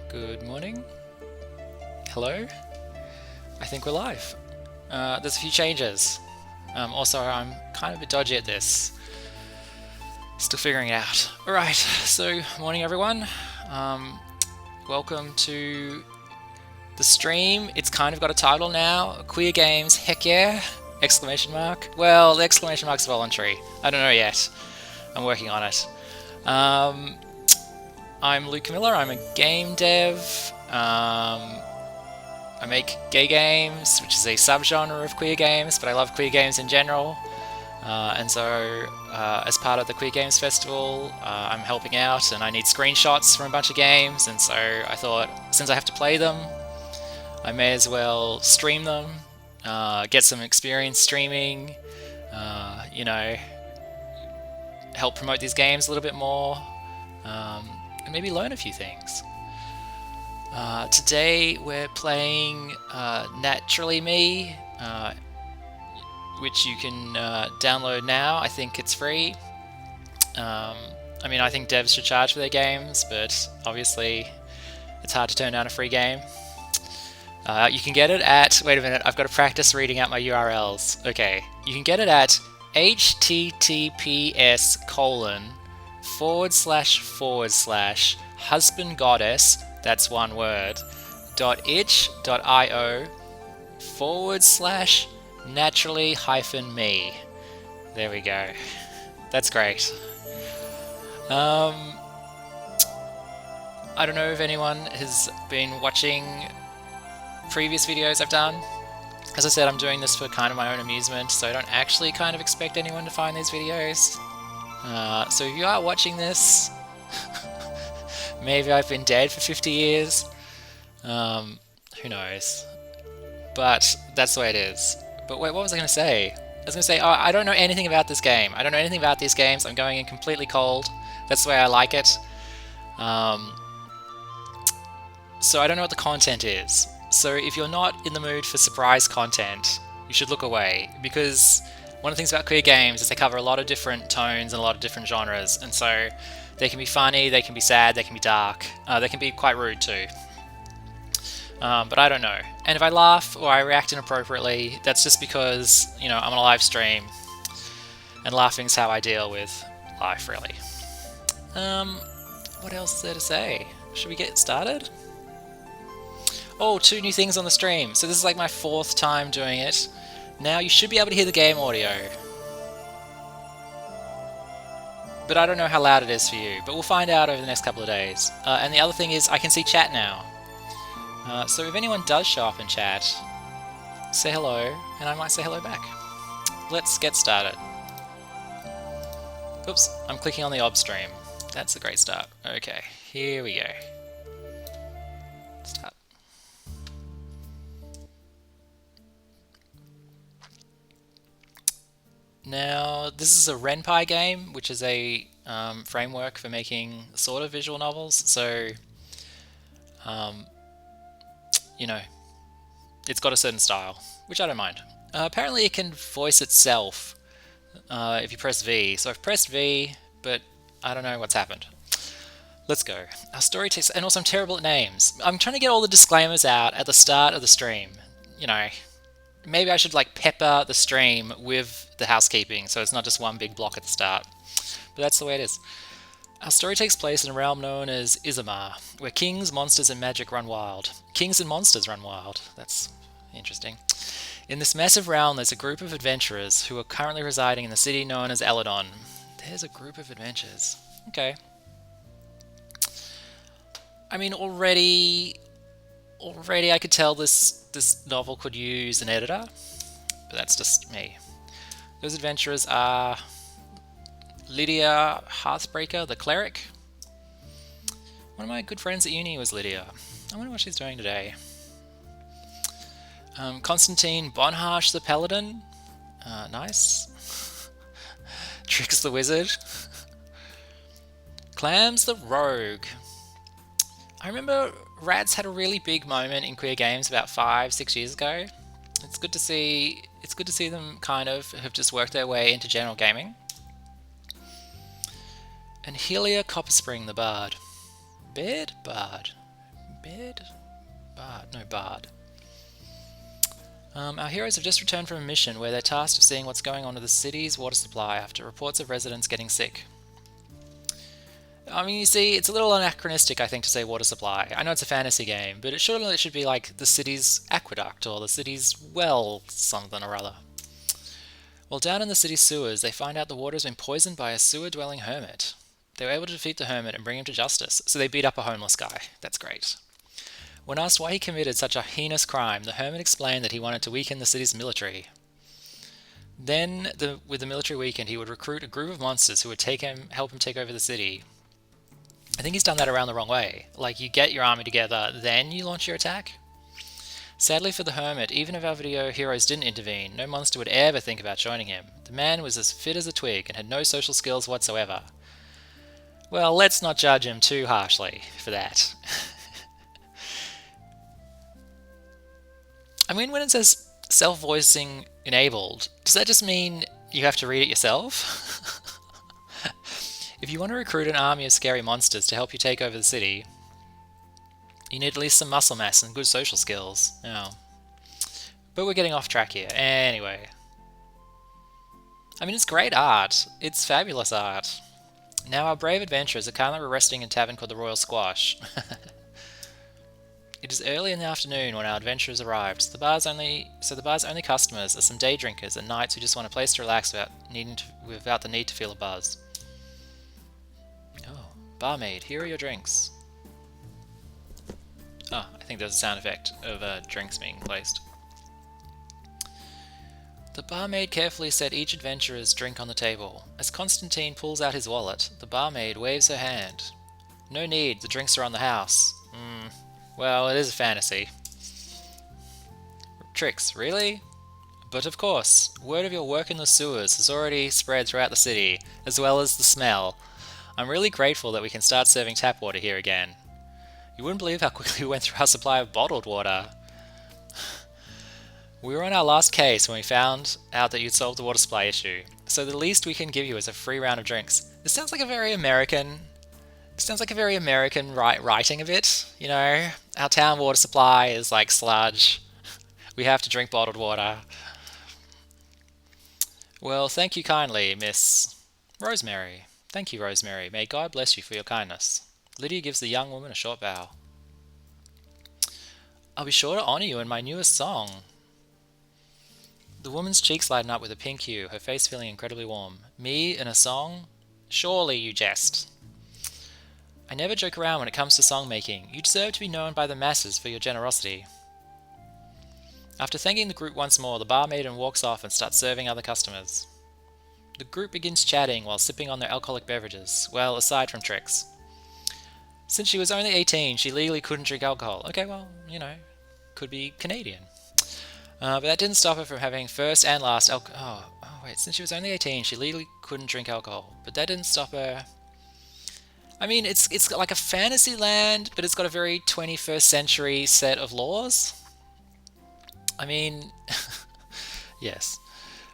Good morning. Hello. I think we're live. There's a few changes. Also, I'm kind of a bit dodgy at this. Still figuring it out. Alright, so morning everyone. Welcome to the stream. It's kind of got a title now. Queer Games, heck yeah! Exclamation mark. Well, the exclamation mark's voluntary. I don't know yet. I'm working on it. I'm Luke Miller. I'm a game dev. I make gay games, which is a subgenre of queer games, but I love queer games in general. And so, as part of the Queer Games Festival, I'm helping out, and I need screenshots from a bunch of games. And so I thought, since I have to play them, I may as well stream them, get some experience streaming, help promote these games a little bit more, and maybe learn a few things. Today we're playing Naturally Me, which you can download now. I think it's free. I think devs should charge for their games, but obviously it's hard to turn down a free game. You can get it at... Wait a minute, I've got to practice reading out my URLs. Okay, you can get it at https://husbandgoddess, that's one word, .itch.io/naturally-me. There we go. That's great. I don't know if anyone has been watching previous videos I've done. As I said, I'm doing this for kind of my own amusement, so I don't actually kind of expect anyone to find these videos. So if you are watching this, maybe I've been dead for 50 years. Who knows? But that's the way it is. But wait, what was I going to say? I was going to say, I don't know anything about this game. I don't know anything about these games. I'm going in completely cold. That's the way I like it. So I don't know what the content is. So if you're not in the mood for surprise content, you should look away, because one of the things about queer games is they cover a lot of different tones and a lot of different genres, and so they can be funny, they can be sad, they can be dark, they can be quite rude too. But I don't know. And if I laugh or I react inappropriately, that's just because, I'm on a live stream, and laughing's how I deal with life, really. What else is there to say? Should we get started? Oh, 2 new things on the stream. So this is like my 4th time doing it. Now you should be able to hear the game audio. But I don't know how loud it is for you, but we'll find out over the next couple of days. And the other thing is I can see chat now. So if anyone does show up in chat, say hello, and I might say hello back. Let's get started. Oops, I'm clicking on the ob stream. That's a great start. Okay, here we go. Start. Now, this is a Ren'Py game, which is a framework for making sort of visual novels. So, it's got a certain style, which I don't mind. Apparently, it can voice itself if you press V. So I've pressed V, but I don't know what's happened. Let's go. Our story takes... And also, I'm terrible at names. I'm trying to get all the disclaimers out at the start of the stream. Maybe I should pepper the stream with the housekeeping, so it's not just one big block at the start. But that's the way it is. Our story takes place in a realm known as Izamar, where kings, monsters, and magic run wild. Kings and monsters run wild. That's interesting. In this massive realm, there's a group of adventurers who are currently residing in the city known as Eladon. There's a group of adventurers. Okay. Already I could tell this novel could use an editor, but that's just me. Those adventurers are Lydia Hearthbreaker, the cleric. One of my good friends at uni was Lydia. I wonder what she's doing today. Constantine Bonharsh, the paladin. Nice. Trix the wizard. Clams the rogue. I remember Rads had a really big moment in queer games about 5-6 years ago. It's good to see them kind of have just worked their way into general gaming. And Helia Copperspring the bard. Bard? Bed? Bard. No, Bard. Our heroes have just returned from a mission where they're tasked with seeing what's going on with the city's water supply after reports of residents getting sick. I mean, you see, it's a little anachronistic, I think, to say water supply. I know it's a fantasy game, but it should be like the city's aqueduct or the city's well something or other. Well, down in the city's sewers, they find out the water has been poisoned by a sewer-dwelling hermit. They were able to defeat the hermit and bring him to justice, so they beat up a homeless guy. That's great. When asked why he committed such a heinous crime, the hermit explained that he wanted to weaken the city's military. Then, with the military weakened, he would recruit a group of monsters who would help him take over the city. I think he's done that around the wrong way. Like, you get your army together, then you launch your attack? Sadly for the hermit, even if our video heroes didn't intervene, no monster would ever think about joining him. The man was as fit as a twig and had no social skills whatsoever. Well, let's not judge him too harshly for that. I mean, when it says self-voicing enabled, does that just mean you have to read it yourself? If you want to recruit an army of scary monsters to help you take over the city, you need at least some muscle mass and good social skills. Oh. But we're getting off track here. Anyway. I mean, it's great art. It's fabulous art. Now our brave adventurers are currently resting in a tavern called the Royal Squash. It is early in the afternoon when our adventurers arrived, so the bar's only customers are some day drinkers and knights who just want a place to relax without the need to feel a buzz. Oh, barmaid, here are your drinks. Oh, I think there's a sound effect of drinks being placed. The barmaid carefully set each adventurer's drink on the table. As Constantine pulls out his wallet, the barmaid waves her hand. No need, the drinks are on the house. Well, it is a fantasy. Tricks, really? But of course, word of your work in the sewers has already spread throughout the city, as well as the smell. I'm really grateful that we can start serving tap water here again. You wouldn't believe how quickly we went through our supply of bottled water. We were on our last case when we found out that you'd solved the water supply issue, so the least we can give you is a free round of drinks. This sounds like a very American... writing of it, you know? Our town water supply is like sludge. We have to drink bottled water. Well, thank you kindly, Miss Rosemary. Thank you, Rosemary. May God bless you for your kindness. Lydia gives the young woman a short bow. I'll be sure to honor you in my newest song. The woman's cheeks lighten up with a pink hue, her face feeling incredibly warm. Me in a song? Surely you jest. I never joke around when it comes to song making. You deserve to be known by the masses for your generosity. After thanking the group once more, the barmaiden walks off and starts serving other customers. The group begins chatting while sipping on their alcoholic beverages, well, aside from Trix. Since she was only 18, she legally couldn't drink alcohol. Okay, well, you know, could be Canadian. But that didn't stop her from having first and last alcohol. Oh, wait, since she was only 18, she legally couldn't drink alcohol. But that didn't stop her... I mean, it's like a fantasy land, but it's got a very 21st century set of laws. I mean, yes.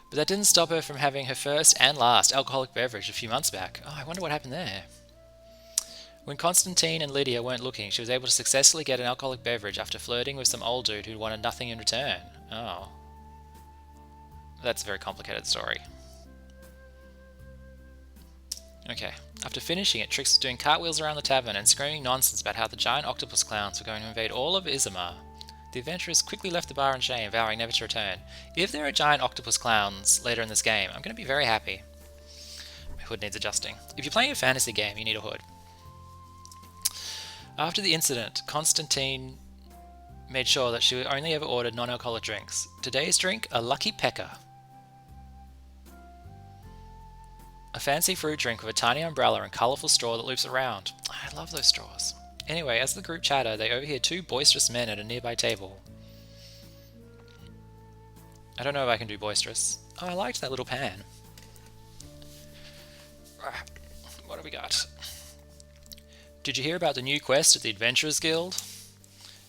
But that didn't stop her from having her first and last alcoholic beverage a few months back. Oh, I wonder what happened there. When Constantine and Lydia weren't looking, she was able to successfully get an alcoholic beverage after flirting with some old dude who wanted nothing in return. Oh. That's a very complicated story. Okay. After finishing it, Trix was doing cartwheels around the tavern and screaming nonsense about how the giant octopus clowns were going to invade all of Izmir. The adventurers quickly left the bar in shame, vowing never to return. If there are giant octopus clowns later in this game, I'm going to be very happy. My hood needs adjusting. If you're playing a fantasy game, you need a hood. After the incident, Constantine made sure that she only ever ordered non-alcoholic drinks. Today's drink, a Lucky Pecker. A fancy fruit drink with a tiny umbrella and colourful straw that loops around. I love those straws. Anyway, as the group chatter, they overhear two boisterous men at a nearby table. I don't know if I can do boisterous. Oh, I liked that little pan. What do we got? Did you hear about the new quest at the Adventurers Guild?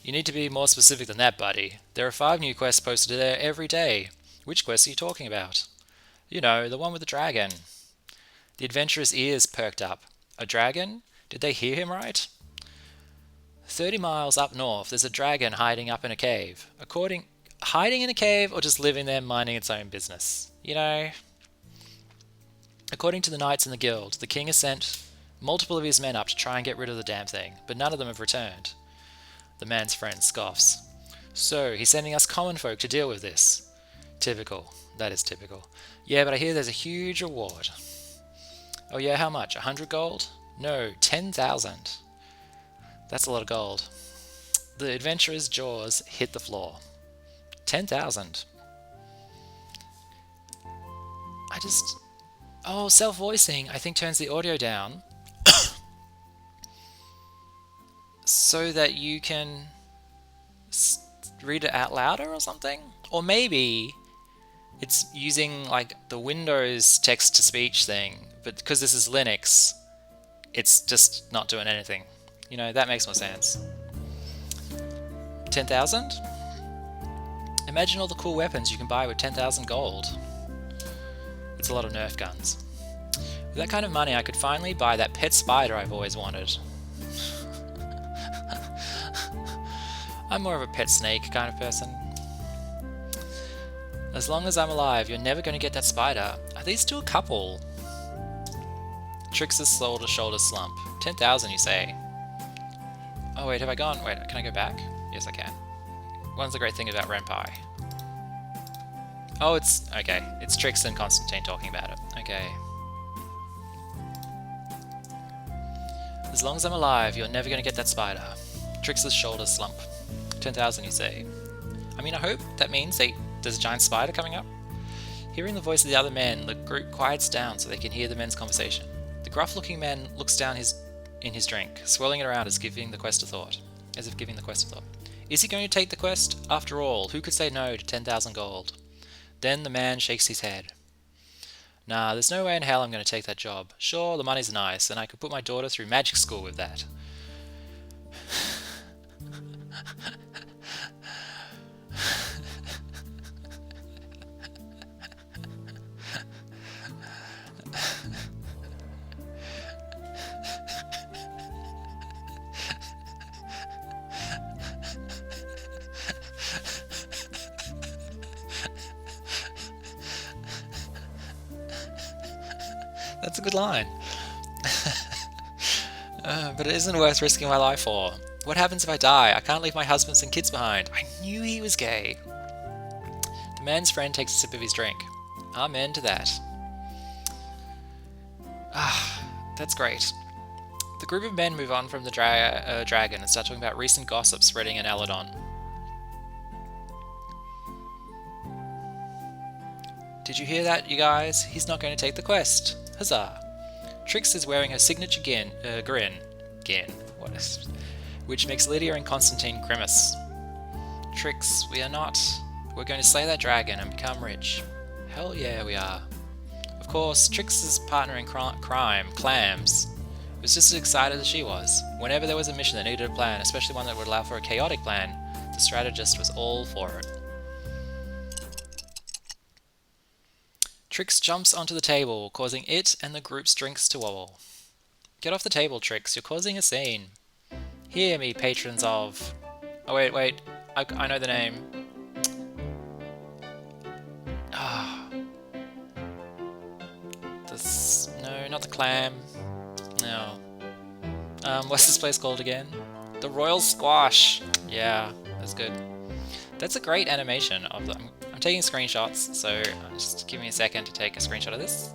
You need to be more specific than that, buddy. There are 5 new quests posted there every day. Which quest are you talking about? You know, the one with the dragon. The adventurer's ears perked up. A dragon? Did they hear him right? 30 miles up north, there's a dragon hiding up in a cave. Hiding in a cave or just living there minding its own business? You know? According to the knights in the guild, the king has sent multiple of his men up to try and get rid of the damn thing, but none of them have returned. The man's friend scoffs. So, he's sending us common folk to deal with this. Typical. That is typical. Yeah, but I hear there's a huge reward. Oh yeah, how much? 100 gold? No, 10,000. That's a lot of gold. The adventurer's jaws hit the floor. 10,000. Oh, self-voicing, I think turns the audio down so that you can read it out louder or something? Or maybe it's using like the Windows text-to-speech thing, but because this is Linux, it's just not doing anything. You know, that makes more sense. 10,000? Imagine all the cool weapons you can buy with 10,000 gold. It's a lot of Nerf guns. With that kind of money, I could finally buy that pet spider I've always wanted. I'm more of a pet snake kind of person. As long as I'm alive, you're never going to get that spider. Are these two a couple? Trix's shoulder slump. 10,000, you say? Oh wait, have I gone? Wait, can I go back? Yes, I can. What's the great thing about Renpai? Oh, it's... okay. It's Trix and Constantine talking about it. Okay. As long as I'm alive, you're never going to get that spider. Trix's shoulders slump. 10,000, you say? I mean, I hope that means there's a giant spider coming up. Hearing the voice of the other men, the group quiets down so they can hear the men's conversation. The gruff-looking man looks down in his drink, swirling it around as if giving the quest a thought. Is he going to take the quest? After all, who could say no to 10,000 gold? Then the man shakes his head. Nah, there's no way in hell I'm going to take that job. Sure, the money's nice, and I could put my daughter through magic school with that. That's a good line. But it isn't worth risking my life for. What happens if I die? I can't leave my husbands and kids behind. I knew he was gay. The man's friend takes a sip of his drink. Amen to that. That's great. The group of men move on from the dragon and start talking about recent gossip spreading in Eladon. Did you hear that, you guys? He's not going to take the quest. Huzzah! Trix is wearing her signature grin, which makes Lydia and Constantine grimace. Trix, we're going to slay that dragon and become rich. Hell yeah, we are. Of course, Trix's partner in crime, Clams, was just as excited as she was. Whenever there was a mission that needed a plan, especially one that would allow for a chaotic plan, the strategist was all for it. Trix jumps onto the table, causing it and the group's drinks to wobble. Get off the table, Trix, you're causing a scene. Hear me, patrons of... Oh, wait, I know the name. No, not the clam. No. What's this place called again? The Royal Squash. Yeah, that's good. That's a great animation of them. I'm taking screenshots, so just give me a second to take a screenshot of this.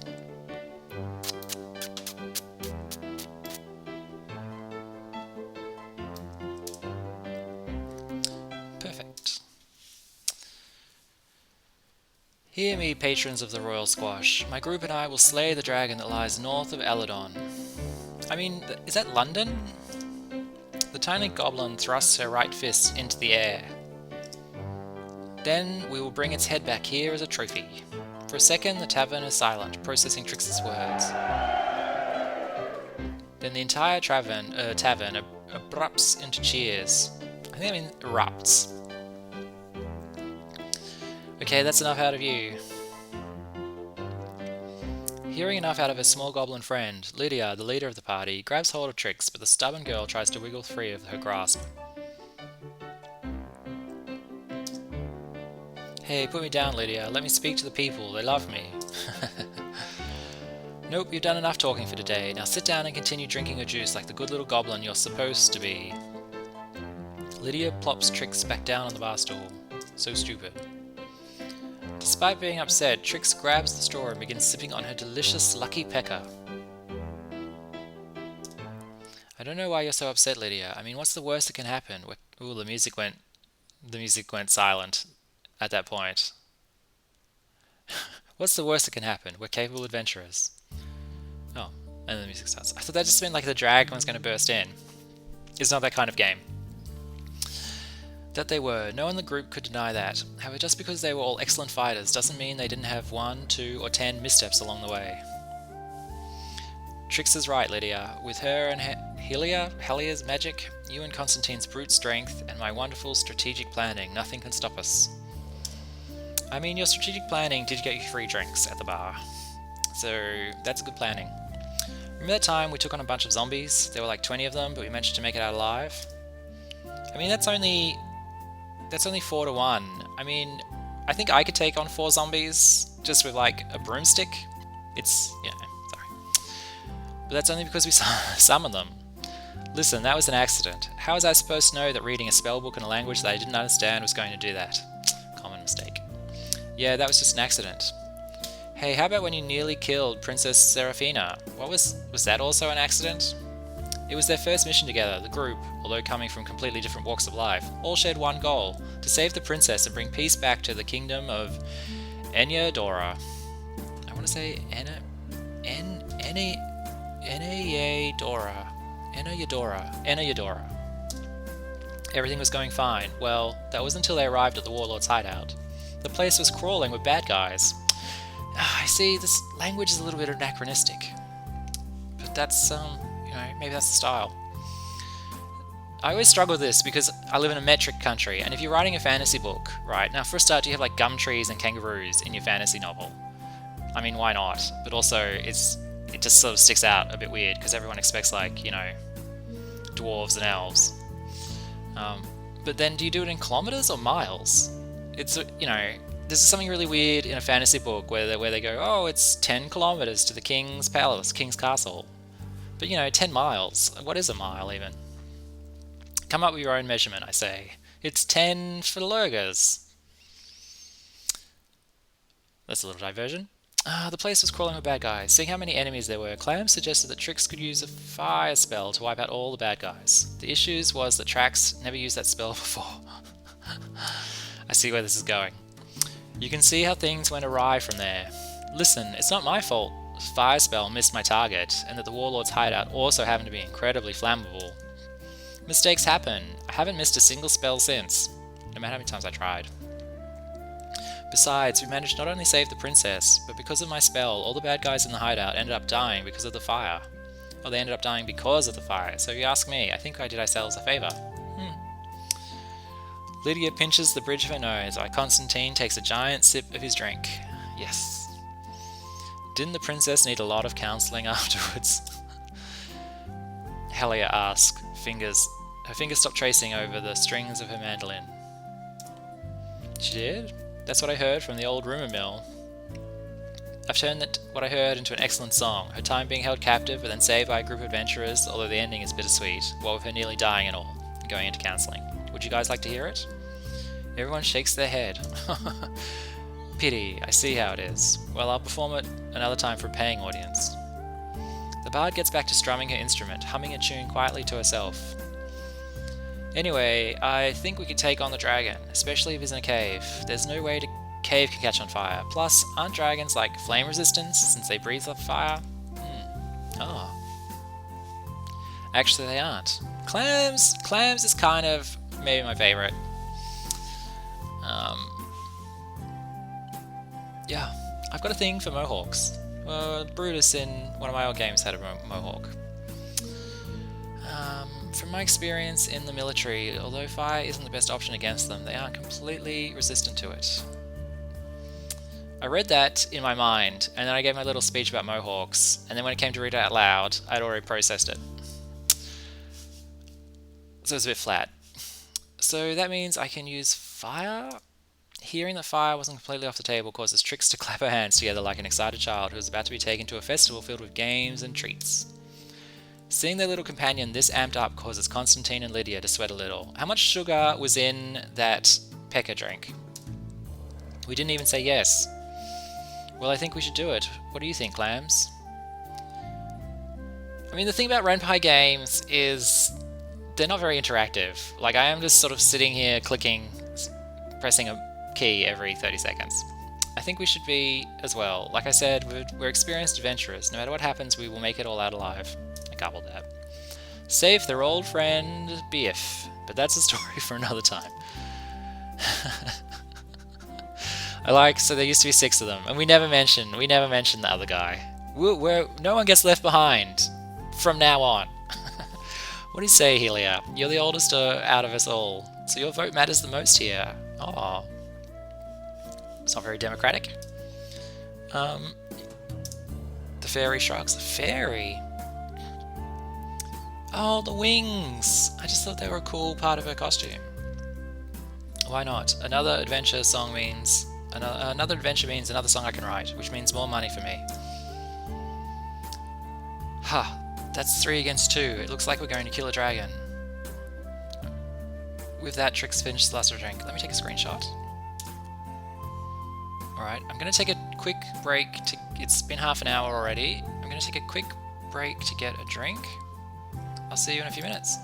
Perfect. Hear me, patrons of the Royal Squash. My group and I will slay the dragon that lies north of Eladon. I mean, is that London? The tiny goblin thrusts her right fist into the air. Then we will bring its head back here as a trophy. For a second, the tavern is silent, processing Trix's words. Then the entire tavern erupts into cheers. I think I mean erupts. Okay, that's enough out of you. Hearing enough out of her small goblin friend, Lydia, the leader of the party, grabs hold of Trix, but the stubborn girl tries to wiggle free of her grasp. Hey, put me down, Lydia. Let me speak to the people. They love me. Nope, you've done enough talking for today. Now sit down and continue drinking your juice like the good little goblin you're supposed to be. Lydia plops Trix back down on the bar stool. So stupid. Despite being upset, Trix grabs the straw and begins sipping on her delicious Lucky Pecker. I don't know why you're so upset, Lydia. I mean, what's the worst that can happen? Ooh, the music went silent at that point. What's the worst that can happen? We're capable adventurers. Oh, and then the music starts. I thought that just meant like the dragon was going to burst in. It's not that kind of game. That they were. No one in the group could deny that. However, just because they were all excellent fighters doesn't mean they didn't have 1, 2, or 10 missteps along the way. Trix is right, Lydia. With her and Helia's magic, you and Constantine's brute strength, and my wonderful strategic planning, nothing can stop us. I mean, your strategic planning did get you free drinks at the bar. So, that's good planning. Remember that time we took on a bunch of zombies? There were like 20 of them, but we managed to make it out alive? I mean, that's only 4 to 1. I mean, I think I could take on 4 zombies just with like a broomstick. Sorry. But that's only because we summoned them. Listen, that was an accident. How was I supposed to know that reading a spellbook in a language that I didn't understand was going to do that? Common mistake. Yeah, that was just an accident. Hey, how about when you nearly killed Princess Serafina? Was that also an accident? It was their first mission together. The group, although coming from completely different walks of life, all shared one goal: to save the princess and bring peace back to the kingdom of Enyadora. I want to say Enyadora. Everything was going fine. Well, that was until they arrived at the warlord's hideout. The place was crawling with bad guys. I see, this language is a little bit anachronistic. But that's, maybe that's the style. I always struggle with this because I live in a metric country, and if you're writing a fantasy book, right, now for a start, do you have like gum trees and kangaroos in your fantasy novel? I mean, why not? But also, it just sort of sticks out a bit weird because everyone expects like, dwarves and elves. But then do you do it in kilometers or miles? It's, this is something really weird in a fantasy book where they go, oh, it's 10 kilometers to the king's palace, king's castle. But 10 miles, what is a mile even? Come up with your own measurement, I say. It's 10 Philurgas. That's a little diversion. The place was crawling with bad guys. Seeing how many enemies there were, Clam suggested that Trix could use a fire spell to wipe out all the bad guys. The issue was that Trax never used that spell before. I see where this is going. You can see how things went awry from there. Listen, it's not my fault fire spell missed my target, and that the warlord's hideout also happened to be incredibly flammable. Mistakes happen. I haven't missed a single spell since, no matter how many times I tried. Besides, we managed to not only save the princess, but because of my spell, all the bad guys in the hideout ended up dying because of the fire. Or they ended up dying because of the fire, so if you ask me, I think I did ourselves a favour. Lydia pinches the bridge of her nose while Constantine takes a giant sip of his drink. Yes. Didn't the princess need a lot of counselling afterwards? Helia asks, her fingers stop tracing over the strings of her mandolin. She did? That's what I heard from the old rumour mill. I've turned what I heard into an excellent song, her time being held captive but then saved by a group of adventurers, although the ending is bittersweet, what with her nearly dying and all, and going into counselling. Would you guys like to hear it? Everyone shakes their head. Pity, I see how it is. Well, I'll perform it another time for a paying audience. The bard gets back to strumming her instrument, humming a tune quietly to herself. Anyway, I think we could take on the dragon, especially if he's in a cave. There's no way the cave can catch on fire. Plus, aren't dragons like flame resistance since they breathe off fire? Oh. Actually, they aren't. Clams is kind of maybe my favourite. Yeah, I've got a thing for mohawks. Brutus in one of my old games had a mohawk. From my experience in the military, although fire isn't the best option against them, they aren't completely resistant to it. I read that in my mind, and then I gave my little speech about mohawks, and then when it came to read it out loud, I'd already processed it. So it's a bit flat. So that means I can use fire? Hearing that fire wasn't completely off the table causes Trix to clap her hands together like an excited child who is about to be taken to a festival filled with games and treats. Seeing their little companion this amped up causes Constantine and Lydia to sweat a little. How much sugar was in that Pekka drink? We didn't even say yes. Well, I think we should do it. What do you think, Clams? I mean, the thing about Renpai games is they're not very interactive. Like, I am just sort of sitting here clicking, pressing a key every 30 seconds. I think we should be as well. Like I said, we're experienced adventurers. No matter what happens, we will make it all out alive. I garbled that. Save their old friend Biff, but that's a story for another time. So there used to be 6 of them, and we never mentioned the other guy. No one gets left behind from now on. What do you say, Helia? You're the oldest out of us all, so your vote matters the most here. Oh, it's not very democratic. The fairy shrugs. The fairy. Oh, the wings! I just thought they were a cool part of her costume. Why not? Another adventure means another song I can write, which means more money for me. That's 3 against 2. It looks like we're going to kill a dragon. With that, Trix finished the last of the drink. Let me take a screenshot. Alright, I'm going to take a quick break. It's been half an hour already. I'm going to take a quick break to get a drink. I'll see you in a few minutes.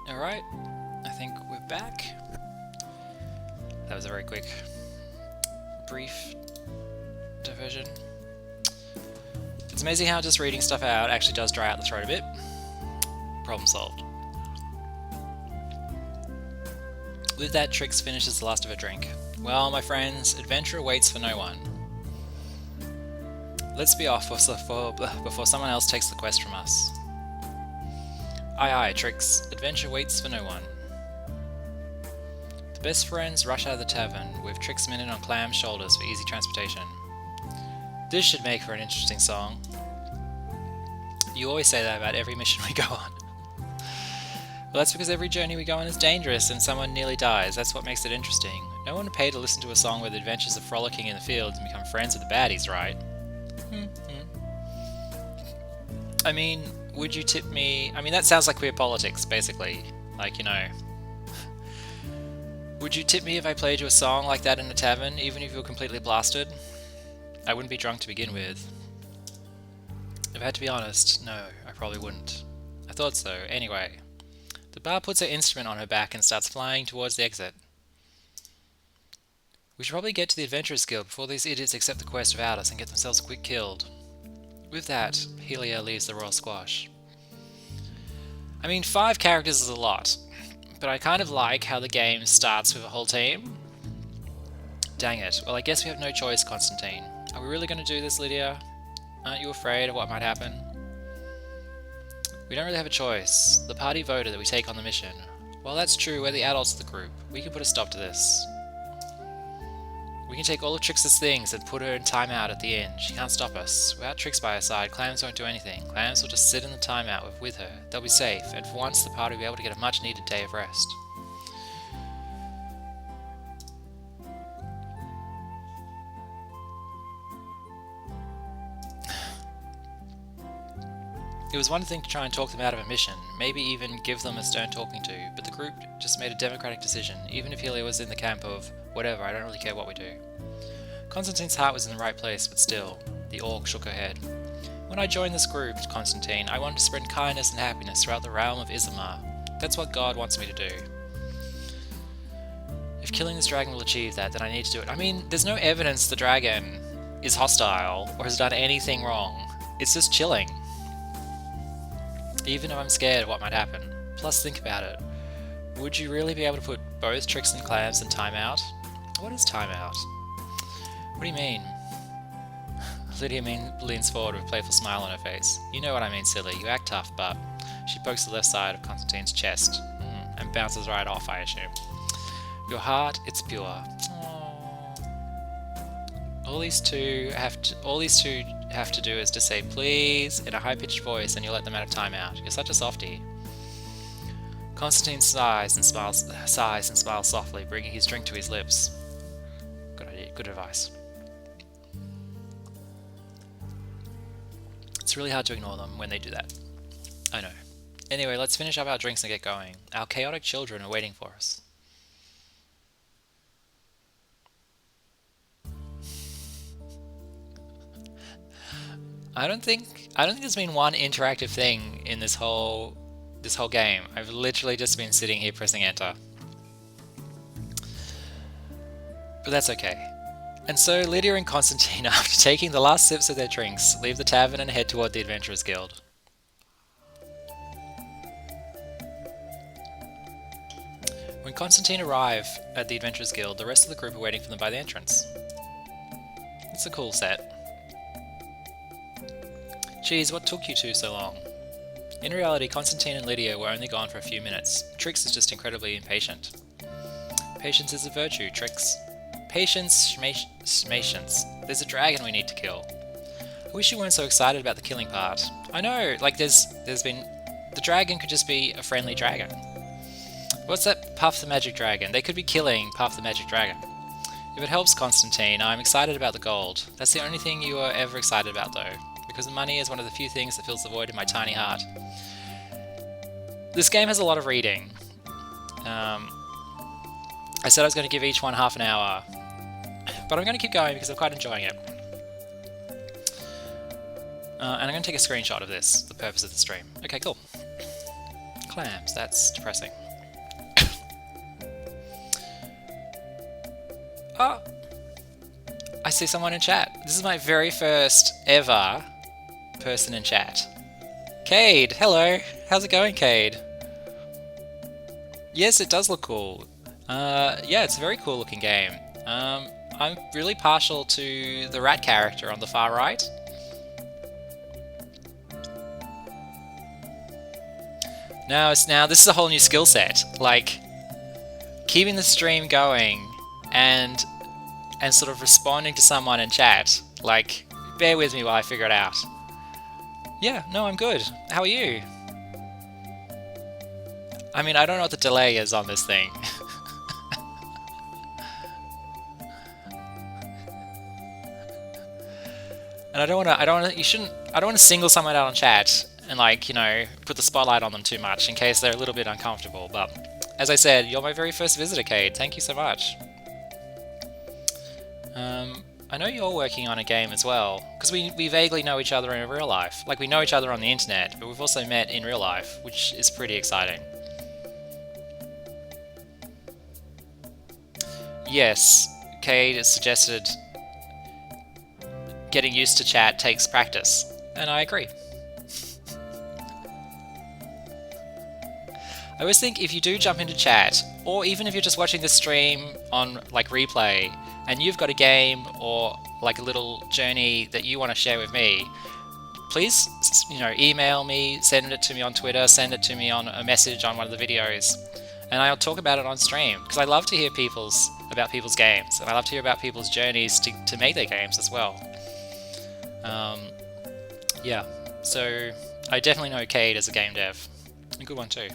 Alright, I think we're back. That was a very quick, brief diversion. It's amazing how just reading stuff out actually does dry out the throat a bit. Problem solved. With that, Trix finishes the last of her drink. Well, my friends, adventure waits for no one. Let's be off before someone else takes the quest from us. Aye aye, Trix. Adventure waits for no one. The best friends rush out of the tavern, with Trix Minute on Clam's shoulders for easy transportation. This should make for an interesting song. You always say that about every mission we go on. Well, that's because every journey we go on is dangerous and someone nearly dies. That's what makes it interesting. No one would pay to listen to a song where the adventures are frolicking in the fields and become friends with the baddies, right? I mean, would you tip me... I mean, that sounds like queer politics, basically. Like, you know... Would you tip me if I played you a song like that in a tavern, even if you were completely blasted? I wouldn't be drunk to begin with. If I had to be honest, no, I probably wouldn't. I thought so. Anyway, the bar puts her instrument on her back and starts flying towards the exit. We should probably get to the Adventurers Guild before these idiots accept the quest without us and get themselves quick killed. With that, Helia leaves the Royal Squash. I mean, 5 characters is a lot, but I kind of like how the game starts with a whole team. Dang it. Well, I guess we have no choice, Constantine. Are we really going to do this, Lydia? Aren't you afraid of what might happen? We don't really have a choice. The party voted that we take on the mission. Well, that's true. We're the adults of the group. We can put a stop to this. We can take all of Trix's things and put her in timeout at the end. She can't stop us. Without Trix by her side, Clams won't do anything. Clams will just sit in the timeout with her. They'll be safe, and for once the party will be able to get a much needed day of rest. It was one thing to try and talk them out of a mission, maybe even give them a stern talking to, but the group just made a democratic decision, even if Helia was in the camp of, whatever, I don't really care what we do. Constantine's heart was in the right place, but still, the orc shook her head. When I joined this group, Constantine, I wanted to spread kindness and happiness throughout the realm of Izamar. That's what God wants me to do. If killing this dragon will achieve that, then I need to do it. I mean, there's no evidence the dragon is hostile or has done anything wrong. It's just chilling. Even if I'm scared of what might happen. Plus, think about it. Would you really be able to put both Trix and Clams in timeout? What is timeout? What do you mean? Lydia leans forward with a playful smile on her face. You know what I mean, silly. You act tough, but... She pokes the left side of Constantine's chest. And bounces right off, I assume. Your heart, it's pure. Aww. All these two have to do is to say please in a high-pitched voice and you let them out of timeout. You're such a softie. Constantine sighs and smiles softly, bringing his drink to his lips. Good idea, good advice. It's really hard to ignore them when they do that. I know. Anyway, let's finish up our drinks and get going. Our chaotic children are waiting for us. I don't think there's been one interactive thing in this whole game. I've literally just been sitting here pressing enter. But that's okay. And so Lydia and Constantine, after taking the last sips of their drinks, leave the tavern and head toward the Adventurers Guild. When Constantine arrive at the Adventurers Guild, the rest of the group are waiting for them by the entrance. It's a cool set. Geez, what took you two so long? In reality, Constantine and Lydia were only gone for a few minutes. Trix is just incredibly impatient. Patience is a virtue, Trix. Patience, patience. There's a dragon we need to kill. I wish you weren't so excited about the killing part. I know, like there's been... The dragon could just be a friendly dragon. What's that Puff the Magic Dragon? They could be killing Puff the Magic Dragon. If it helps, Constantine, I'm excited about the gold. That's the only thing you are ever excited about, though. Because money is one of the few things that fills the void in my tiny heart. This game has a lot of reading. I said I was going to give each one half an hour, but I'm going to keep going because I'm quite enjoying it. And I'm going to take a screenshot of this, the purpose of the stream. Okay, cool. Clams, that's depressing. Oh! I see someone in chat. This is my very first ever person in chat. Cade, hello. How's it going, Cade? Yes, it does look cool. Yeah, it's a very cool looking game. I'm really partial to the rat character on the far right. Now this is a whole new skill set. Like, keeping the stream going and sort of responding to someone in chat. Like, bear with me while I figure it out. Yeah, no, I'm good. How are you? I mean, I don't know what the delay is on this thing. And I don't want to single someone out on chat and, like, you know, put the spotlight on them too much in case they're a little bit uncomfortable. But as I said, you're my very first visitor, Cade. Thank you so much. I know you're working on a game as well, because we vaguely know each other in real life. Like, we know each other on the internet, but we've also met in real life, which is pretty exciting. Yes, Cade has suggested getting used to chat takes practice, and I agree. I always think if you do jump into chat, or even if you're just watching the stream on, like, replay, and you've got a game or like a little journey that you want to share with me, please, email me, send it to me on Twitter, send it to me on a message on one of the videos, and I'll talk about it on stream, because I love to hear about people's games, and I love to hear about people's journeys to make their games as well. Yeah, so I definitely know Cade as a game dev. A good one too.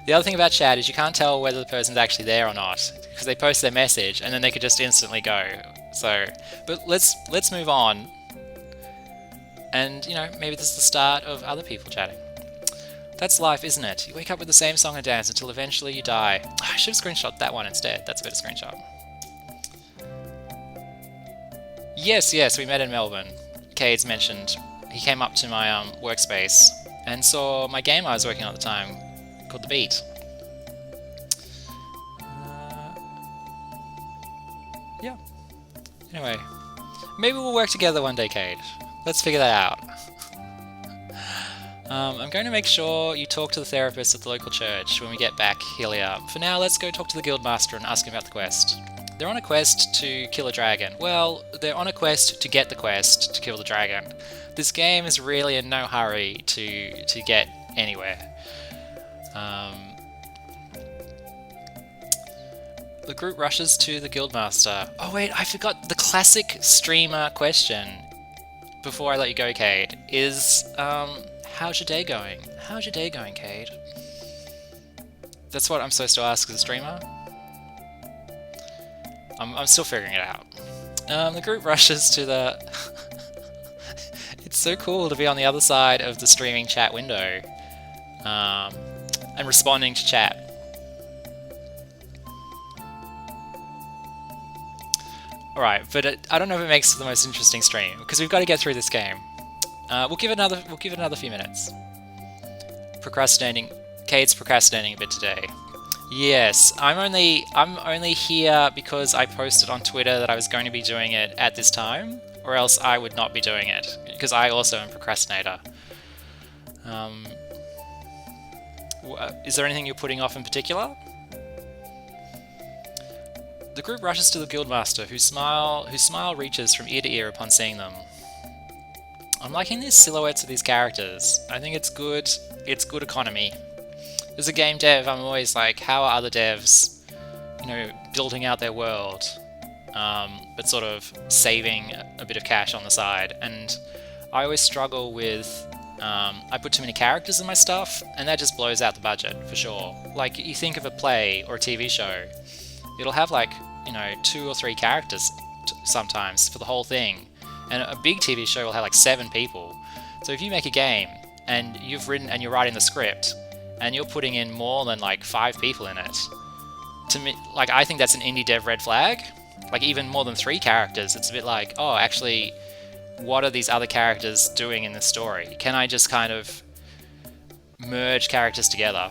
The other thing about chat is you can't tell whether the person's actually there or not, because they post their message and then they could just instantly go. So, but let's move on. And maybe this is the start of other people chatting. That's life, isn't it? You wake up with the same song and dance until eventually you die. I should have screenshot that one instead. That's a better screenshot. Yes, we met in Melbourne. Cade's mentioned. He came up to my workspace and saw my game I was working on at the time, called The Beat. Yeah. Anyway, maybe we'll work together one day, Cade. Let's figure that out. I'm going to make sure you talk to the therapist at the local church when we get back here. For now, let's go talk to the guildmaster and ask him about the quest. They're on a quest to kill a dragon. Well, they're on a quest to get the quest to kill the dragon. This game is really in no hurry to get anywhere. The group rushes to the guildmaster. Oh wait, I forgot the classic streamer question before I let you go, Cade, is how's your day going? How's your day going, Cade? That's what I'm supposed to ask as a streamer? I'm still figuring it out. The group rushes to the... It's so cool to be on the other side of the streaming chat window and responding to chat. Alright, but I don't know if it makes it the most interesting stream, because we've got to get through this game. We'll give it another few minutes. Cade's procrastinating a bit today. Yes, I'm only here because I posted on Twitter that I was going to be doing it at this time, or else I would not be doing it, because I also am a procrastinator. Is there anything you're putting off in particular? The group rushes to the guildmaster, whose smile reaches from ear to ear upon seeing them. I'm liking these silhouettes of these characters. I think it's good economy. As a game dev, I'm always like, how are other devs, building out their world, but sort of saving a bit of cash on the side? And I always struggle with, I put too many characters in my stuff, and that just blows out the budget, for sure. Like, you think of a play or a TV show, it'll have like, 2 or 3 characters sometimes for the whole thing. And a big TV show will have like 7 people. So if you make a game, and you're writing the script, and you're putting in more than like 5 people in it, to me, like, I think that's an indie dev red flag. Like, even more than 3 characters, it's a bit like, oh, actually, what are these other characters doing in this story? Can I just kind of merge characters together?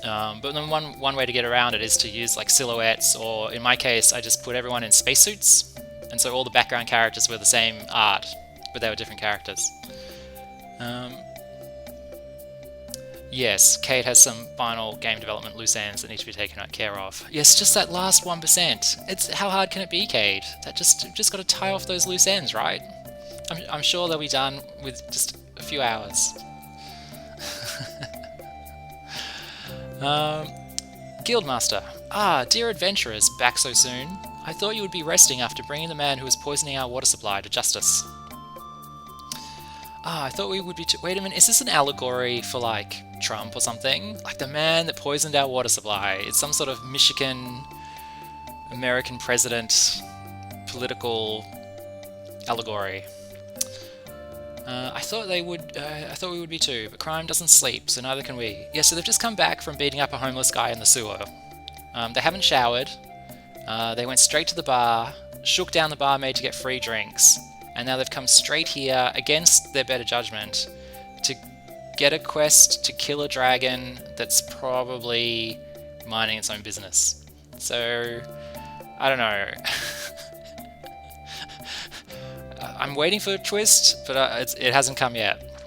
But then one way to get around it is to use like silhouettes, or in my case, I just put everyone in spacesuits, and so all the background characters were the same art, but they were different characters. Yes, Cade has some final game development loose ends that need to be taken care of. Yes, just that last 1%. How hard can it be, Cade? You've just got to tie off those loose ends, right? I'm sure they'll be done with just a few hours. Guildmaster. Ah, dear adventurers, back so soon. I thought you would be resting after bringing the man who was poisoning our water supply to justice. Ah, I thought we would be... Wait a minute, is this an allegory for, like, Trump or something? Like the man that poisoned our water supply. It's some sort of Michigan American president political allegory. I thought we would be too, but crime doesn't sleep, so neither can we. Yeah, so they've just come back from beating up a homeless guy in the sewer. They haven't showered. They went straight to the bar, shook down the barmaid to get free drinks, and now they've come straight here, against their better judgment, to get a quest to kill a dragon that's probably minding its own business. So, I don't know. I'm waiting for a twist, but it hasn't come yet.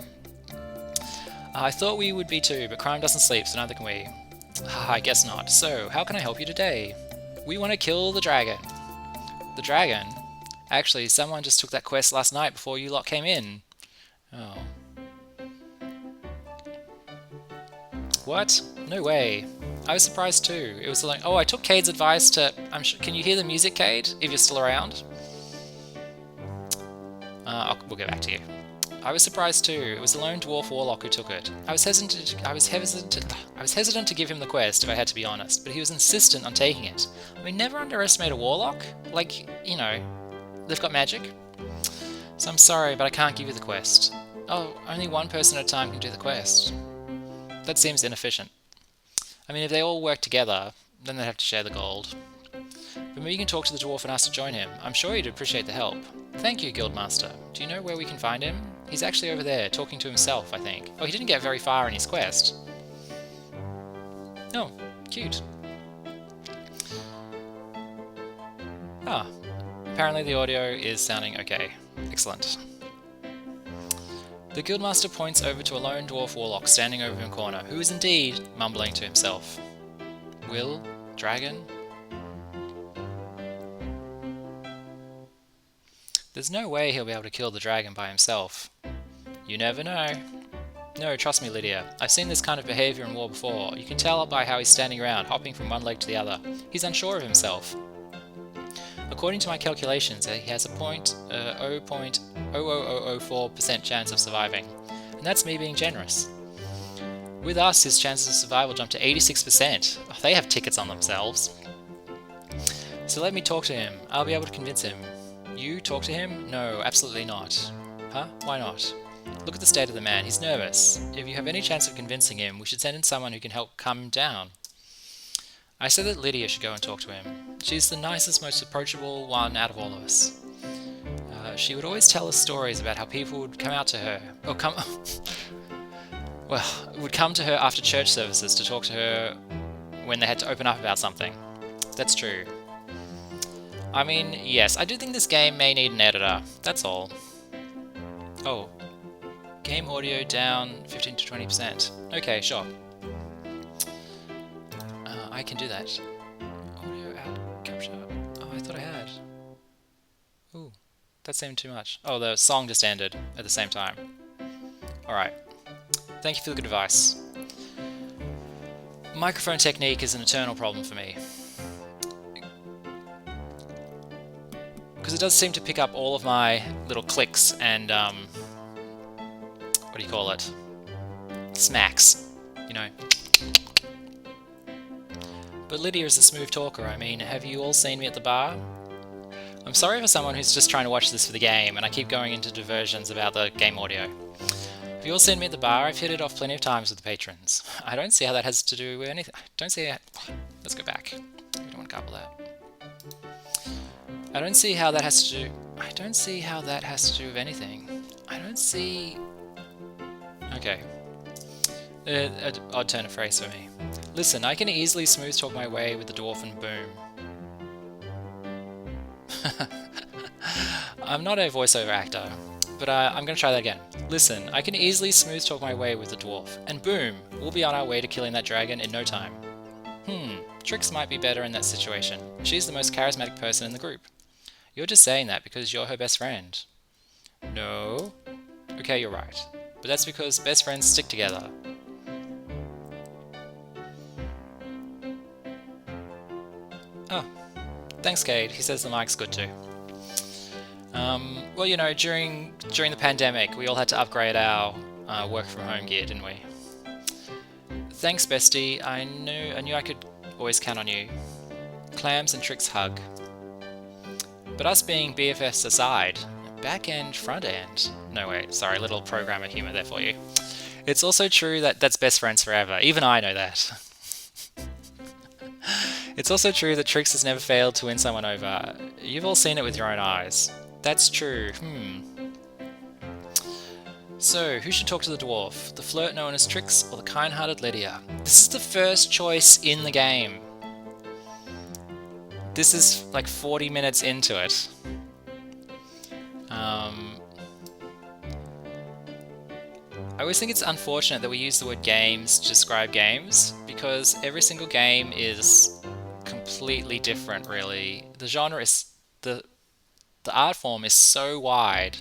I thought we would be too, but crime doesn't sleep, so neither can we. I guess not. So, how can I help you today? We want to kill the dragon. The dragon? Actually, someone just took that quest last night before you lot came in. Oh. What? No way. I was surprised too. It was like, oh, I took Cade's advice to... Can you hear the music, Cade? If you're still around? We'll get back to you. I was surprised too. It was the lone dwarf warlock who took it. I was hesitant to give him the quest, if I had to be honest, but he was insistent on taking it. I mean, never underestimate a warlock. Like, you know, they've got magic. So I'm sorry, but I can't give you the quest. Oh, only one person at a time can do the quest. That seems inefficient. I mean, if they all work together, then they'd have to share the gold. But maybe you can talk to the dwarf and ask to join him. I'm sure he'd appreciate the help. Thank you, Guildmaster. Do you know where we can find him? He's actually over there, talking to himself, I think. Oh, he didn't get very far in his quest. Oh, cute. Ah, apparently the audio is sounding okay. Excellent. The Guildmaster points over to a lone dwarf warlock standing over in a corner, who is indeed mumbling to himself. Will? Dragon? There's no way he'll be able to kill the dragon by himself. You never know. No, trust me, Lydia. I've seen this kind of behaviour in war before. You can tell by how he's standing around, hopping from one leg to the other. He's unsure of himself. According to my calculations, he has a 0.00004% chance of surviving. And that's me being generous. With us, his chances of survival jump to 86%. Oh, they have tickets on themselves. So let me talk to him. I'll be able to convince him. You talk to him? No, absolutely not. Huh? Why not? Look at the state of the man. He's nervous. If you have any chance of convincing him, we should send in someone who can help calm him down. I said that Lydia should go and talk to him. She's the nicest, most approachable one out of all of us. She would always tell us stories about how people would come out to her, or would come to her after church services to talk to her when they had to open up about something. That's true. I mean, yes, I do think this game may need an editor, that's all. Oh. Game audio down 15 to 20%. Okay, sure. I can do that. Audio out capture. Oh, I thought I had. Ooh, that seemed too much. Oh, the song just ended at the same time. Alright. Thank you for the good advice. Microphone technique is an eternal problem for me. Because it does seem to pick up all of my little clicks and, what do you call it? Smacks, you know. But Lydia is a smooth talker. I mean, have you all seen me at the bar? I'm sorry for someone who's just trying to watch this for the game, and I keep going into diversions about the game audio. Have you all seen me at the bar? I've hit it off plenty of times with the patrons. I don't see how that has to do with anything. Let's go back. We don't want to couple that. I don't see how that has to do with anything. I don't see... Okay. Odd turn of phrase for me. Listen, I can easily smooth talk my way with the dwarf and boom. I'm not a voiceover actor, but I'm going to try that again. Listen, I can easily smooth talk my way with the dwarf, and boom, we'll be on our way to killing that dragon in no time. Trix might be better in that situation. She's the most charismatic person in the group. You're just saying that because you're her best friend. No. Okay, you're right. But that's because best friends stick together. Oh. Thanks, Cade. He says the mic's good too. Well, you know, during the pandemic, we all had to upgrade our work from home gear, didn't we? Thanks, bestie. I knew I could always count on you. Clams and Trix hug. But us being BFFs aside, back end, front end. No, wait, sorry, little programmer humor there for you. It's also true that that's best friends forever. Even I know that. It's also true that Trix has never failed to win someone over. You've all seen it with your own eyes. That's true. So, who should talk to the dwarf? The flirt known as Trix or the kind-hearted Lydia? This is the first choice in the game. This is like 40 minutes into it. I always think it's unfortunate that we use the word games to describe games, because every single game is completely different, really. The genre is the art form is so wide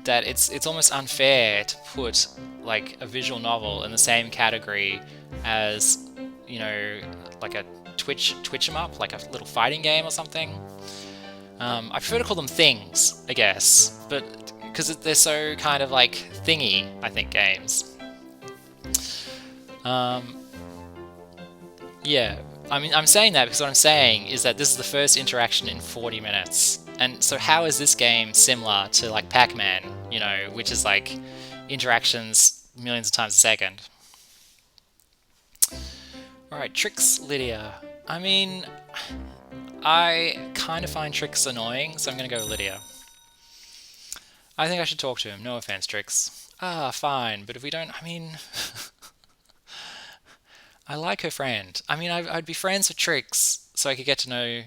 that it's almost unfair to put like a visual novel in the same category as, you know, like a twitch 'em up, like a little fighting game or something. I prefer to call them things, I guess, but because they're so kind of like thingy, I think, games. Yeah, I mean, I'm saying that because what I'm saying is that this is the first interaction in 40 minutes. And so how is this game similar to like Pac-Man, you know, which is like interactions millions of times a second? Alright, Tricks Lydia. I mean, I kind of find Tricks annoying, so I'm going to go with Lydia. I think I should talk to him. No offense, Tricks. Ah, fine, but if we don't, I mean... I like her friend. I mean, I'd be friends with Tricks so I could get to know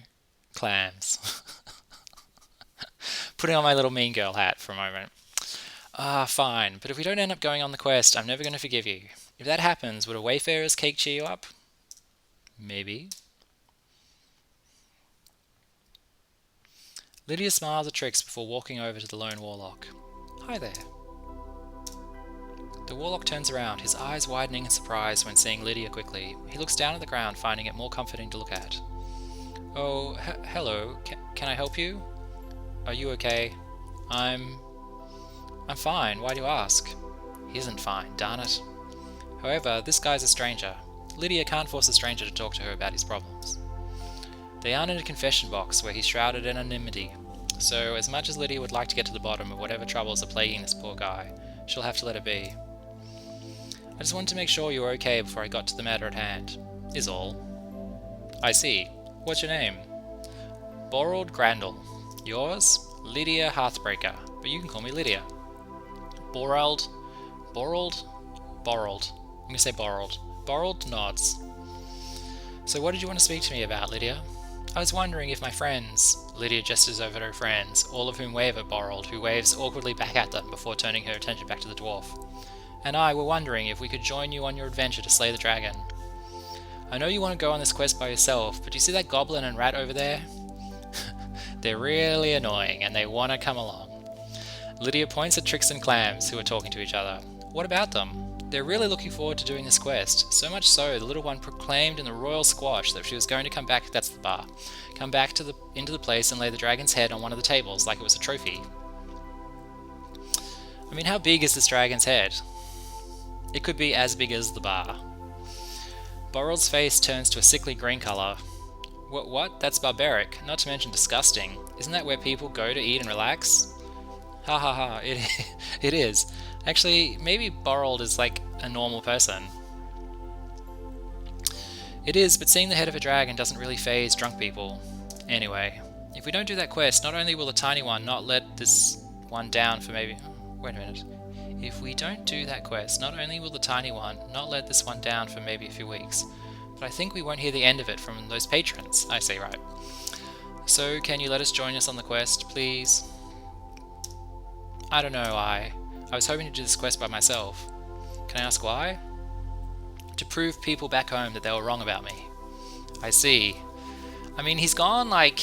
Clams. Putting on my little mean girl hat for a moment. Ah, fine, but if we don't end up going on the quest, I'm never going to forgive you. If that happens, would a Wayfarer's cake cheer you up? Maybe. Lydia smiles at Tricks before walking over to the lone warlock. Hi there. The warlock turns around, his eyes widening in surprise when seeing Lydia quickly. He looks down at the ground, finding it more comforting to look at. Oh, hello. Can I help you? Are you okay? I'm fine. Why do you ask? He isn't fine, darn it. However, this guy's a stranger. Lydia can't force a stranger to talk to her about his problems. They aren't in a confession box where he's shrouded in anonymity, so as much as Lydia would like to get to the bottom of whatever troubles are plaguing this poor guy, she'll have to let it be. I just wanted to make sure you were okay before I got to the matter at hand, is all. I see. What's your name? Borrowed Grandel. Yours? Lydia Hearthbreaker, but you can call me Lydia. Borrowed? Borrowed? Borrowed. I'm going to say borrowed. Borrowed nods. So what did you want to speak to me about, Lydia? I was wondering if my friends... Lydia gestures over at her friends, all of whom wave at Borrowed, who waves awkwardly back at them before turning her attention back to the dwarf. And I were wondering if we could join you on your adventure to slay the dragon. I know you want to go on this quest by yourself, but do you see that goblin and rat over there? They're really annoying, and they want to come along. Lydia points at Tricks and Clams, who are talking to each other. What about them? They're really looking forward to doing this quest, so much so the little one proclaimed in the royal squash that if she was going to come back, that's the bar, come back into the place and lay the dragon's head on one of the tables like it was a trophy. I mean, how big is this dragon's head? It could be as big as the bar. Borrowed's face turns to a sickly green colour. What? That's barbaric, not to mention disgusting. Isn't that where people go to eat and relax? Ha ha ha, it is. Actually, maybe Borrowed is like a normal person. It is, but seeing the head of a dragon doesn't really faze drunk people. Anyway, if we don't do that quest, not only will the tiny one not let this one down for maybe... Wait a minute. If we don't do that quest, not only will the tiny one not let this one down for maybe a few weeks, but I think we won't hear the end of it from those patrons. I see, right. So, can you let us join us on the quest, please? I don't know, I was hoping to do this quest by myself. Can I ask why? To prove people back home that they were wrong about me. I see. I mean, he's gone like...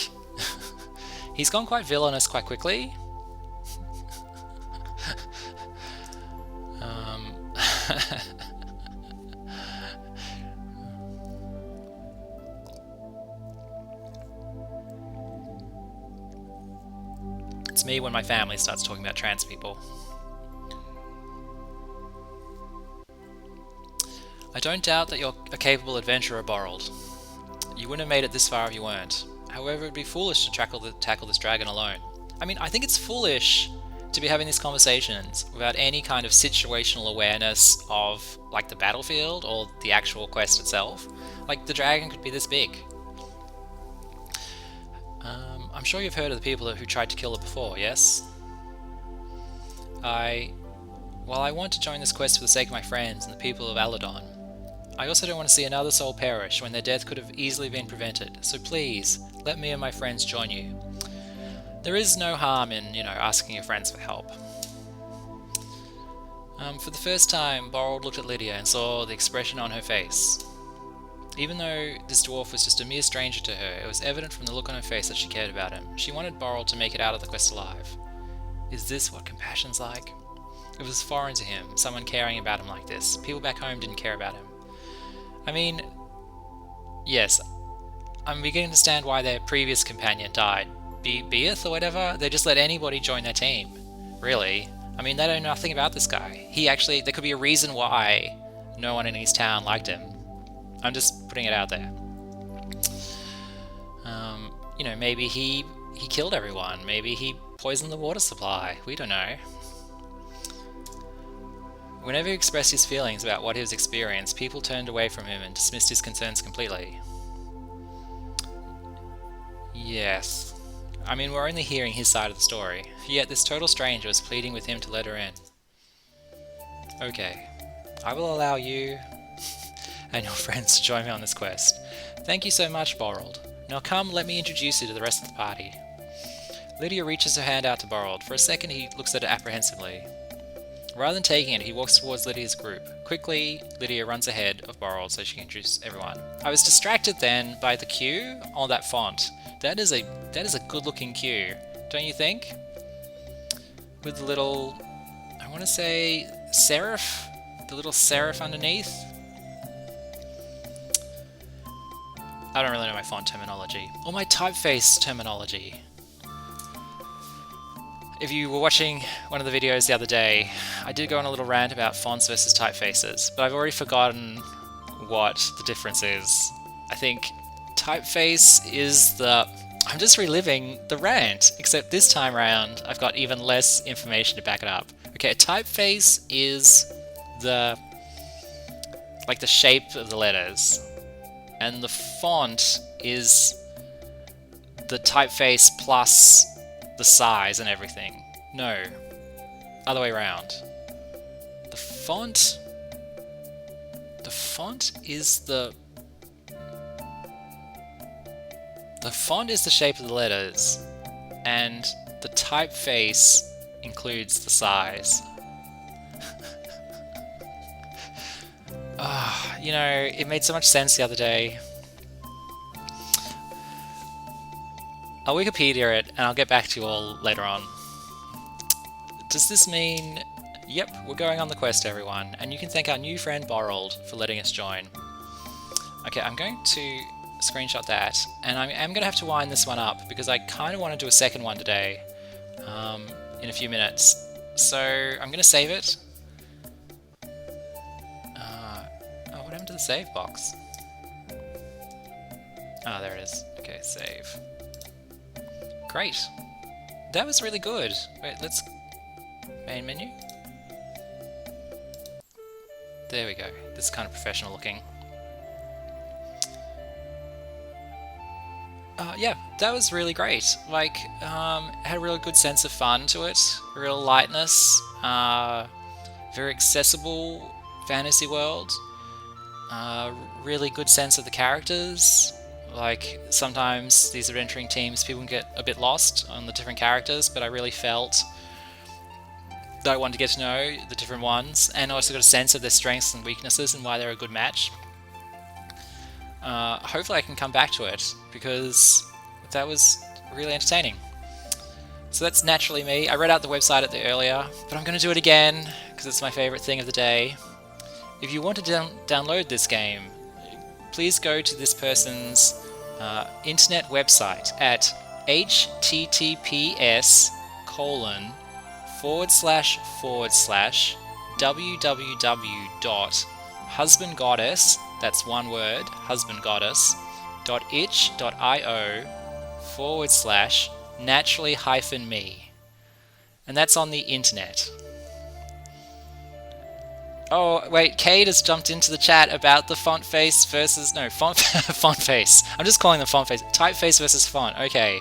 he's gone quite villainous quite quickly. It's me when my family starts talking about trans people. I don't doubt that you're a capable adventurer, Borrowed. You wouldn't have made it this far if you weren't. However, it'd be foolish to tackle this dragon alone. I mean, I think it's foolish to be having these conversations without any kind of situational awareness of, like, the battlefield or the actual quest itself. Like, the dragon could be this big. I'm sure you've heard of the people who tried to kill her before, yes? Well, I want to join this quest for the sake of my friends and the people of Aladon. I also don't want to see another soul perish when their death could have easily been prevented, so please, let me and my friends join you. There is no harm in, asking your friends for help. For the first time, Borrowed looked at Lydia and saw the expression on her face. Even though this dwarf was just a mere stranger to her, it was evident from the look on her face that she cared about him. She wanted Borrowed to make it out of the quest alive. Is this what compassion's like? It was foreign to him, someone caring about him like this. People back home didn't care about him. I mean, yes, I'm beginning to understand why their previous companion died. Beeth or whatever? They just let anybody join their team. Really? I mean, they know nothing about this guy. There could be a reason why no one in his town liked him. I'm just putting it out there. Maybe he killed everyone. Maybe he poisoned the water supply. We don't know. Whenever he expressed his feelings about what he was experiencing, people turned away from him and dismissed his concerns completely. Yes. I mean, we're only hearing his side of the story. Yet this total stranger was pleading with him to let her in. Okay. I will allow you and your friends to join me on this quest. Thank you so much, Borrowed. Now come, let me introduce you to the rest of the party. Lydia reaches her hand out to Borrowed. For a second he looks at it apprehensively. Rather than taking it, he walks towards Lydia's group. Quickly, Lydia runs ahead of Borrowed so she can introduce everyone. I was distracted then by the Q on that font. That is a good looking Q, don't you think? With the little, I want to say serif? The little serif underneath? I don't really know my font terminology. Or my typeface terminology. If you were watching one of the videos the other day, I did go on a little rant about fonts versus typefaces, but I've already forgotten what the difference is. I think typeface is I'm just reliving the rant, except this time around I've got even less information to back it up. Okay, a typeface is the shape of the letters, and the font is the typeface plus the size and everything. No, other way around. The font is the font is the shape of the letters, and the typeface includes the size. It made so much sense the other day. I'll Wikipedia it, and I'll get back to you all later on. Does this mean... Yep, we're going on the quest, everyone, and you can thank our new friend Borrowed for letting us join. Okay, I'm going to screenshot that, and I am going to have to wind this one up, because I kind of want to do a second one today, in a few minutes. So, I'm going to save it. What happened to the save box? Ah, there it is. Okay, save. Great. That was really good. Wait, let's... Main menu? There we go. This is kind of professional looking. Yeah, that was really great. Had a really good sense of fun to it. Real lightness. Very accessible fantasy world. Really good sense of the characters. Sometimes these adventuring teams, people can get a bit lost on the different characters, but I really felt that I wanted to get to know the different ones, and also got a sense of their strengths and weaknesses and why they're a good match. Hopefully I can come back to it, because that was really entertaining. So that's naturally me. I read out the website at the earlier, but I'm going to do it again, because it's my favourite thing of the day. If you want to download this game, please go to this person's internet website at https://www.husbandgoddess, that's one word, husbandgoddess.itch.io/naturally-me. And that's on the internet. Oh, wait, Cade has jumped into the chat about the font face versus... No, font face. I'm just calling them font face. Typeface versus font. Okay.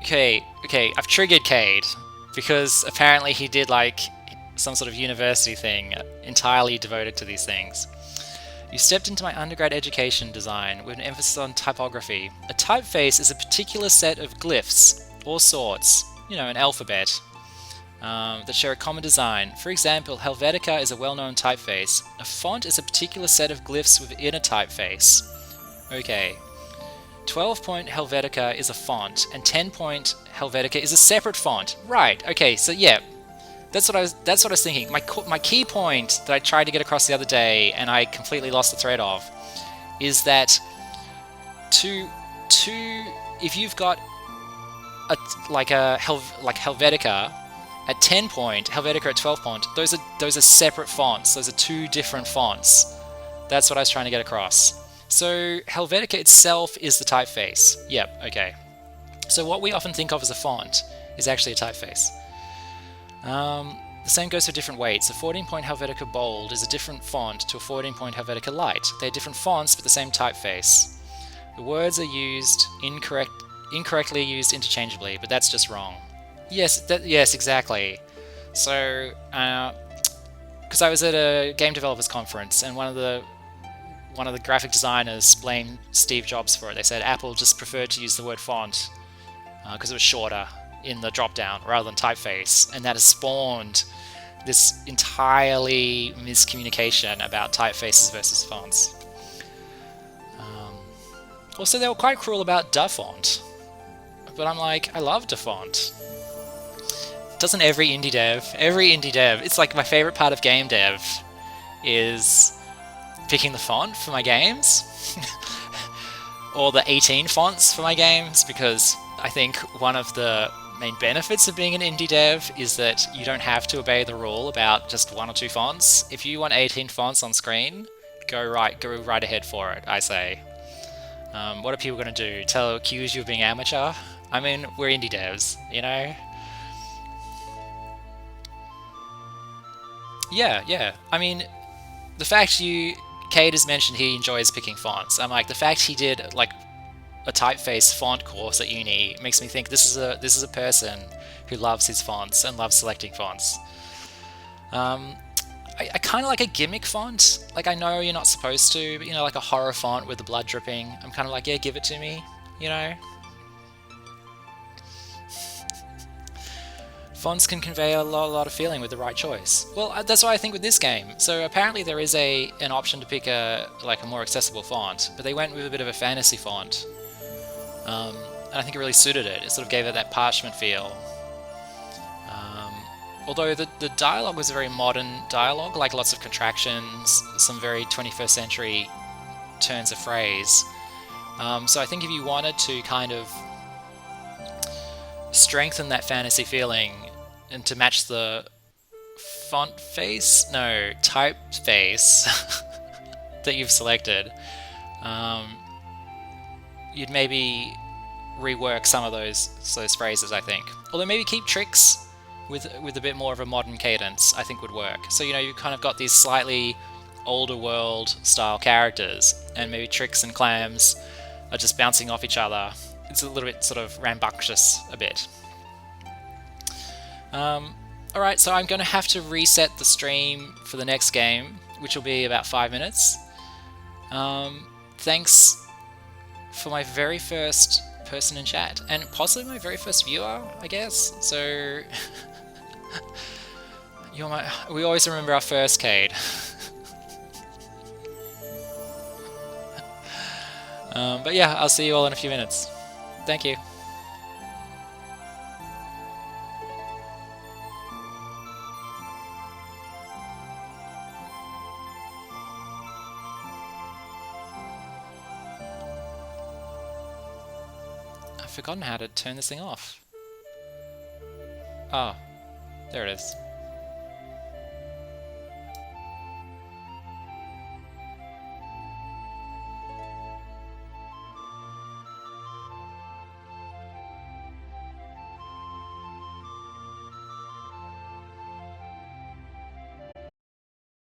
Okay, I've triggered Cade, because apparently he did, some sort of university thing entirely devoted to these things. You stepped into my undergrad education design with an emphasis on typography. A typeface is a particular set of glyphs, or sorts, an alphabet. that share a common design. For example, Helvetica is a well-known typeface. A font is a particular set of glyphs within a typeface. Okay. 12-point Helvetica is a font, and 10-point Helvetica is a separate font. Right. Okay. So yeah, that's what I was thinking. My key point that I tried to get across the other day, and I completely lost the thread of, is that if you've got Helvetica at 10 point, Helvetica at 12 point, those are separate fonts. Those are two different fonts. That's what I was trying to get across. So Helvetica itself is the typeface. Yep, okay. So what we often think of as a font is actually a typeface. The same goes for different weights. A 14-point Helvetica Bold is a different font to a 14-point Helvetica Light. They're different fonts but the same typeface. The words are used incorrectly used interchangeably, but that's just wrong. Yes, exactly. So, because I was at a game developers conference, and one of the graphic designers blamed Steve Jobs for it. They said Apple just preferred to use the word font because it was shorter in the drop-down rather than typeface, and that has spawned this entirely miscommunication about typefaces versus fonts. Also, they were quite cruel about DaFont, but I'm like, I love DaFont. Doesn't every indie dev, it's like my favorite part of game dev is picking the font for my games or the 18 fonts for my games, because I think one of the main benefits of being an indie dev is that you don't have to obey the rule about just one or two fonts. If you want 18 fonts on screen, go right ahead for it, I say. What are people going to do? Accuse you of being amateur? I mean, we're indie devs, you know? Yeah. I mean, the fact Cade has mentioned he enjoys picking fonts. I'm like, the fact he did like a typeface font course at uni makes me think this is a person who loves his fonts and loves selecting fonts. I kind of like a gimmick font. Like, I know you're not supposed to, but like a horror font with the blood dripping. I'm kind of like, yeah, give it to me, Fonts can convey a lot of feeling with the right choice. Well, that's what I think with this game. So apparently there is an option to pick a more accessible font, but they went with a bit of a fantasy font. And I think it really suited it. It sort of gave it that parchment feel. Although the dialogue was a very modern dialogue, like lots of contractions, some very 21st century turns of phrase. So I think if you wanted to kind of strengthen that fantasy feeling and to match the typeface that you've selected, you'd maybe rework some of those phrases, I think. Although maybe keep tricks with a bit more of a modern cadence, I think would work. So, you've kind of got these slightly older world style characters, and maybe Tricks and Clams are just bouncing off each other. It's a little bit sort of rambunctious a bit. Alright, so I'm going to have to reset the stream for the next game, which will be about 5 minutes. Thanks for my very first person in chat, and possibly my very first viewer, I guess. So we always remember our first, Cade. But yeah, I'll see you all in a few minutes. Thank you. I've forgotten how to turn this thing off. Oh, there it is.